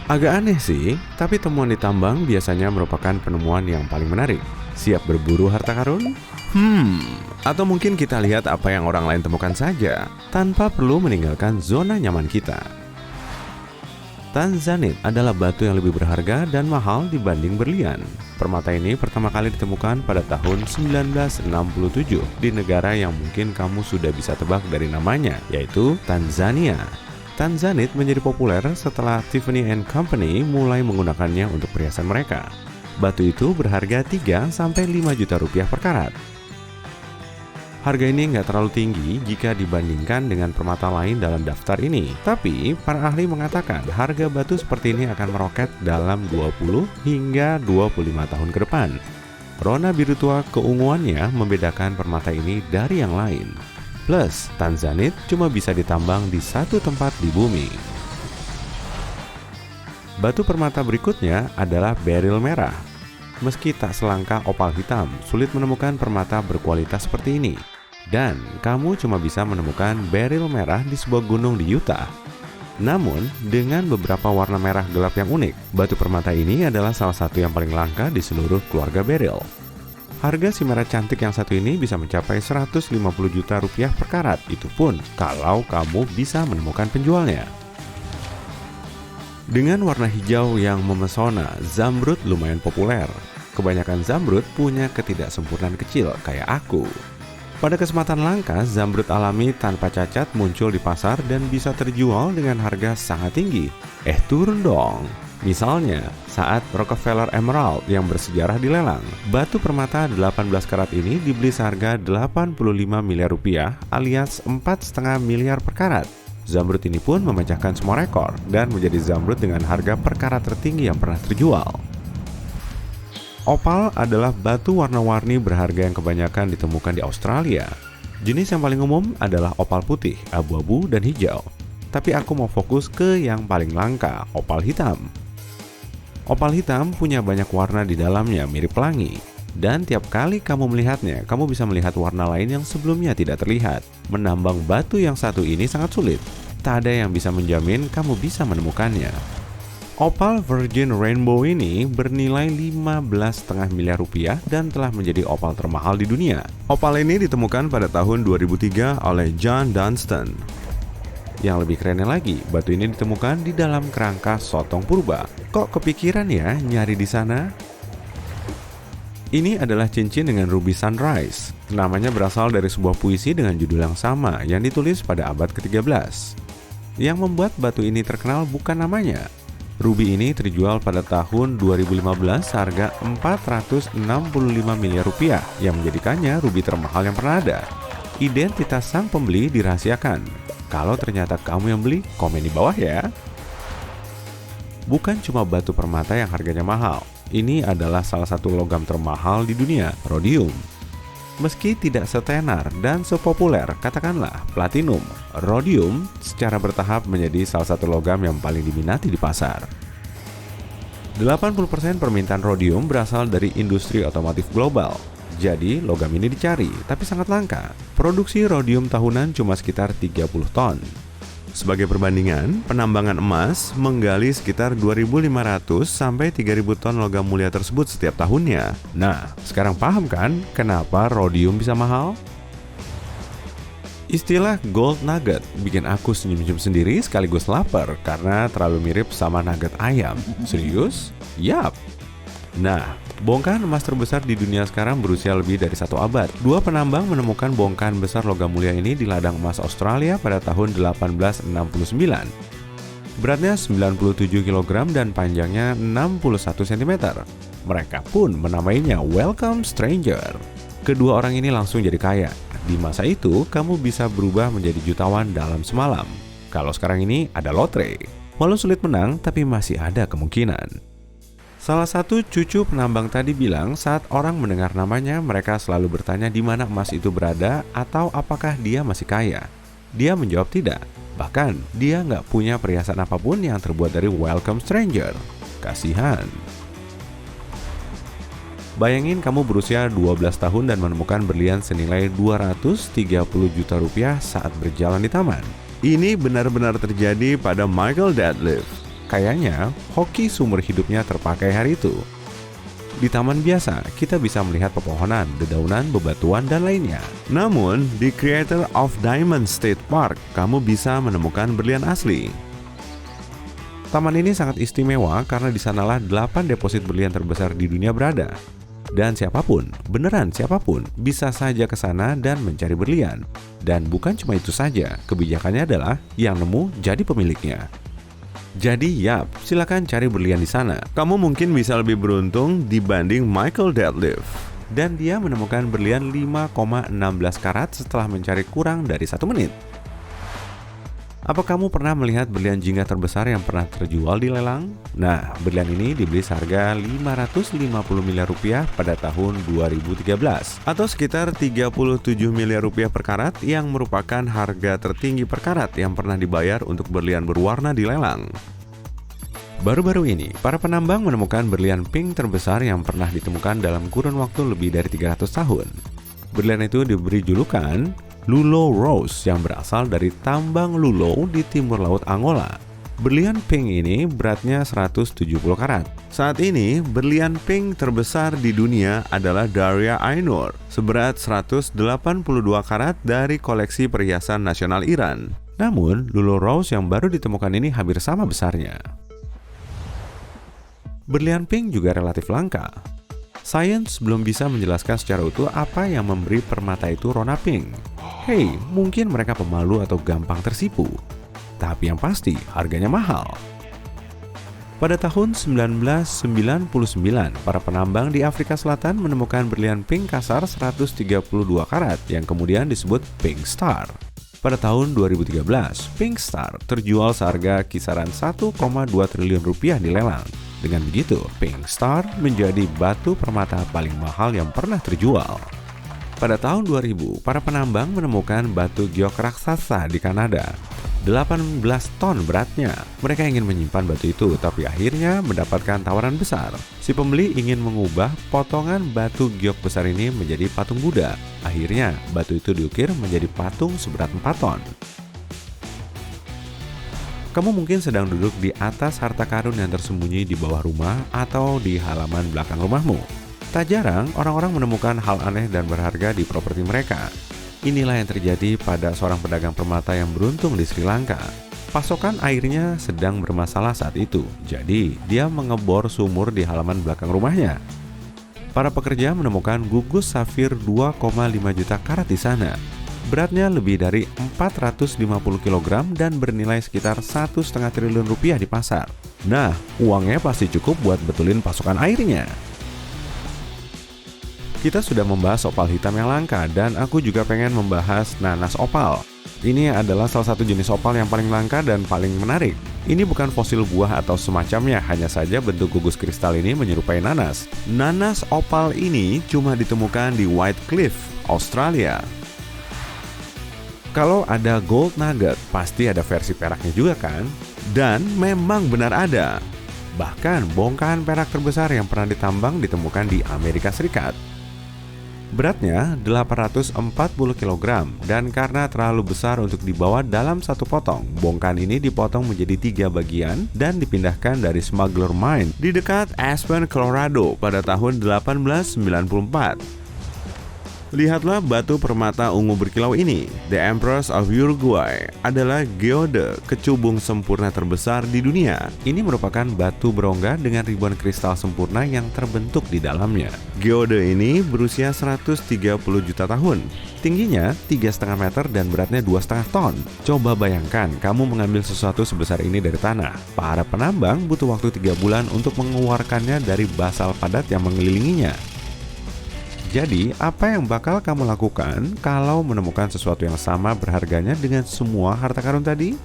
Agak aneh sih, tapi temuan di tambang biasanya merupakan penemuan yang paling menarik. Siap berburu harta karun? Atau mungkin kita lihat apa yang orang lain temukan saja, tanpa perlu meninggalkan zona nyaman kita. Tanzanite adalah batu yang lebih berharga dan mahal dibanding berlian. Permata ini pertama kali ditemukan pada tahun 1967 di negara yang mungkin kamu sudah bisa tebak dari namanya, yaitu Tanzania. Tanzanite menjadi populer setelah Tiffany & Company mulai menggunakannya untuk perhiasan mereka. Batu itu berharga 3-5 juta rupiah per karat. Harga ini nggak terlalu tinggi jika dibandingkan dengan permata lain dalam daftar ini. Tapi, para ahli mengatakan harga batu seperti ini akan meroket dalam 20 hingga 25 tahun ke depan. Rona biru tua keunguannya membedakan permata ini dari yang lain. Plus, Tanzanite cuma bisa ditambang di satu tempat di bumi. Batu permata berikutnya adalah beril merah. Meski tak selangkah opal hitam, sulit menemukan permata berkualitas seperti ini. Dan kamu cuma bisa menemukan beril merah di sebuah gunung di Utah. Namun, dengan beberapa warna merah gelap yang unik, batu permata ini adalah salah satu yang paling langka di seluruh keluarga beril. Harga si merah cantik yang satu ini bisa mencapai 150 juta rupiah per karat, itu pun kalau kamu bisa menemukan penjualnya. Dengan warna hijau yang memesona, zamrud lumayan populer. Kebanyakan zamrud punya ketidaksempurnaan kecil kayak aku. Pada kesempatan langka, zamrud alami tanpa cacat muncul di pasar dan bisa terjual dengan harga sangat tinggi. Turun dong. Misalnya, saat Rockefeller Emerald yang bersejarah dilelang, batu permata 18 karat ini dibeli seharga 85 miliar rupiah alias 4,5 miliar per karat. Zamrud ini pun memecahkan semua rekor dan menjadi zamrud dengan harga per karat tertinggi yang pernah terjual. Opal adalah batu warna-warni berharga yang kebanyakan ditemukan di Australia. Jenis yang paling umum adalah opal putih, abu-abu, dan hijau. Tapi aku mau fokus ke yang paling langka, opal hitam. Opal hitam punya banyak warna di dalamnya mirip pelangi. Dan tiap kali kamu melihatnya, kamu bisa melihat warna lain yang sebelumnya tidak terlihat. Menambang batu yang satu ini sangat sulit. Tak ada yang bisa menjamin kamu bisa menemukannya. Opal Virgin Rainbow ini bernilai 15,5 miliar rupiah dan telah menjadi opal termahal di dunia. Opal ini ditemukan pada tahun 2003 oleh John Dunstan. Yang lebih kerennya lagi, batu ini ditemukan di dalam kerangka sotong purba. Kok kepikiran ya nyari di sana? Ini adalah cincin dengan ruby sunrise. Namanya berasal dari sebuah puisi dengan judul yang sama yang ditulis pada abad ke-13. Yang membuat batu ini terkenal bukan namanya. Ruby ini terjual pada tahun 2015 seharga 465 miliar rupiah yang menjadikannya ruby termahal yang pernah ada. Identitas sang pembeli dirahasiakan. Kalau ternyata kamu yang beli, komen di bawah ya. Bukan cuma batu permata yang harganya mahal. Ini adalah salah satu logam termahal di dunia, rhodium. Meski tidak setenar dan sepopuler, katakanlah platinum, rhodium secara bertahap menjadi salah satu logam yang paling diminati di pasar. 80% permintaan rhodium berasal dari industri otomotif global. Jadi, logam ini dicari, tapi sangat langka. Produksi rhodium tahunan cuma sekitar 30 ton. Sebagai perbandingan, penambangan emas menggali sekitar 2.500 sampai 3.000 ton logam mulia tersebut setiap tahunnya. Nah, sekarang paham kan kenapa rhodium bisa mahal? Istilah gold nugget bikin aku senyum-senyum sendiri sekaligus lapar karena terlalu mirip sama nugget ayam. Serius? Yap. Nah, bongkahan emas terbesar di dunia sekarang berusia lebih dari 1 abad. Dua penambang menemukan bongkahan besar logam mulia ini di ladang emas Australia pada tahun 1869. Beratnya 97 kg dan panjangnya 61 cm. Mereka pun menamainya Welcome Stranger. Kedua orang ini langsung jadi kaya. Di masa itu, kamu bisa berubah menjadi jutawan dalam semalam. Kalau sekarang ini ada lotre. Walau sulit menang, tapi masih ada kemungkinan. Salah satu cucu penambang tadi bilang saat orang mendengar namanya, mereka selalu bertanya di mana emas itu berada atau apakah dia masih kaya. Dia menjawab tidak. Bahkan, dia nggak punya perhiasan apapun yang terbuat dari Welcome Stranger. Kasihan. Bayangin kamu berusia 12 tahun dan menemukan berlian senilai 230 juta rupiah saat berjalan di taman. Ini benar-benar terjadi pada Michael Detlef. Kayaknya hoki seumur hidupnya terpakai hari itu. Di taman biasa, kita bisa melihat pepohonan, dedaunan, bebatuan, dan lainnya. Namun, di Creator of Diamond State Park, kamu bisa menemukan berlian asli. Taman ini sangat istimewa karena di sanalah 8 deposit berlian terbesar di dunia berada. Dan siapapun, beneran siapapun, bisa saja ke sana dan mencari berlian. Dan bukan cuma itu saja, kebijakannya adalah yang nemu jadi pemiliknya. Jadi yap, silakan cari berlian di sana. Kamu mungkin bisa lebih beruntung dibanding Michael Detlef. Dan dia menemukan berlian 5,16 karat setelah mencari kurang dari 1 menit. Apa kamu pernah melihat berlian jingga terbesar yang pernah terjual di lelang? Nah, berlian ini dibeli seharga 550 miliar rupiah pada tahun 2013 atau sekitar 37 miliar rupiah per karat, yang merupakan harga tertinggi per karat yang pernah dibayar untuk berlian berwarna di lelang. Baru-baru ini, para penambang menemukan berlian pink terbesar yang pernah ditemukan dalam kurun waktu lebih dari 300 tahun. Berlian itu diberi julukan Lulo Rose yang berasal dari tambang Lulo di timur laut Angola. Berlian pink ini beratnya 170 karat. Saat ini, berlian pink terbesar di dunia adalah Daria Ainur, seberat 182 karat dari koleksi perhiasan nasional Iran. Namun, Lulo Rose yang baru ditemukan ini hampir sama besarnya. Berlian pink juga relatif langka. Sains belum bisa menjelaskan secara utuh apa yang memberi permata itu warna pink. Hei, mungkin mereka pemalu atau gampang tersipu. Tapi yang pasti, harganya mahal. Pada tahun 1999, para penambang di Afrika Selatan menemukan berlian pink kasar 132 karat yang kemudian disebut Pink Star. Pada tahun 2013, Pink Star terjual seharga kisaran 1,2 triliun rupiah di lelang. Dengan begitu, Pink Star menjadi batu permata paling mahal yang pernah terjual. Pada tahun 2000, para penambang menemukan batu giok raksasa di Kanada. 18 ton beratnya. Mereka ingin menyimpan batu itu, tapi akhirnya mendapatkan tawaran besar. Si pembeli ingin mengubah potongan batu giok besar ini menjadi patung Buddha. Akhirnya, batu itu diukir menjadi patung seberat 4 ton. Kamu mungkin sedang duduk di atas harta karun yang tersembunyi di bawah rumah atau di halaman belakang rumahmu. Tak jarang orang-orang menemukan hal aneh dan berharga di properti mereka. Inilah yang terjadi pada seorang pedagang permata yang beruntung di Sri Lanka. Pasokan airnya sedang bermasalah saat itu, jadi dia mengebor sumur di halaman belakang rumahnya. Para pekerja menemukan gugus safir 2,5 juta karat di sana. Beratnya lebih dari 450 kg dan bernilai sekitar 1,5 triliun rupiah di pasar. Nah, uangnya pasti cukup buat betulin pasokan airnya. Kita sudah membahas opal hitam yang langka dan aku juga pengen membahas nanas opal. Ini adalah salah satu jenis opal yang paling langka dan paling menarik. Ini bukan fosil buah atau semacamnya, hanya saja bentuk gugus kristal ini menyerupai nanas. Nanas opal ini cuma ditemukan di White Cliff, Australia. Kalau ada gold nugget, pasti ada versi peraknya juga kan? Dan memang benar ada. Bahkan bongkahan perak terbesar yang pernah ditambang ditemukan di Amerika Serikat. Beratnya 840 kg dan karena terlalu besar untuk dibawa dalam satu potong, bongkahan ini dipotong menjadi 3 bagian dan dipindahkan dari Smuggler Mine di dekat Aspen, Colorado pada tahun 1894. Lihatlah batu permata ungu berkilau ini. The Empress of Uruguay adalah geode kecubung sempurna terbesar di dunia. Ini merupakan batu berongga dengan ribuan kristal sempurna yang terbentuk di dalamnya. Geode ini berusia 130 juta tahun. Tingginya 3,5 meter dan beratnya 2,5 ton. Coba bayangkan kamu mengambil sesuatu sebesar ini dari tanah. Para penambang butuh waktu 3 bulan untuk mengeluarkannya dari basal padat yang mengelilinginya. Jadi, apa yang bakal kamu lakukan kalau menemukan sesuatu yang sama berharganya dengan semua harta karun tadi?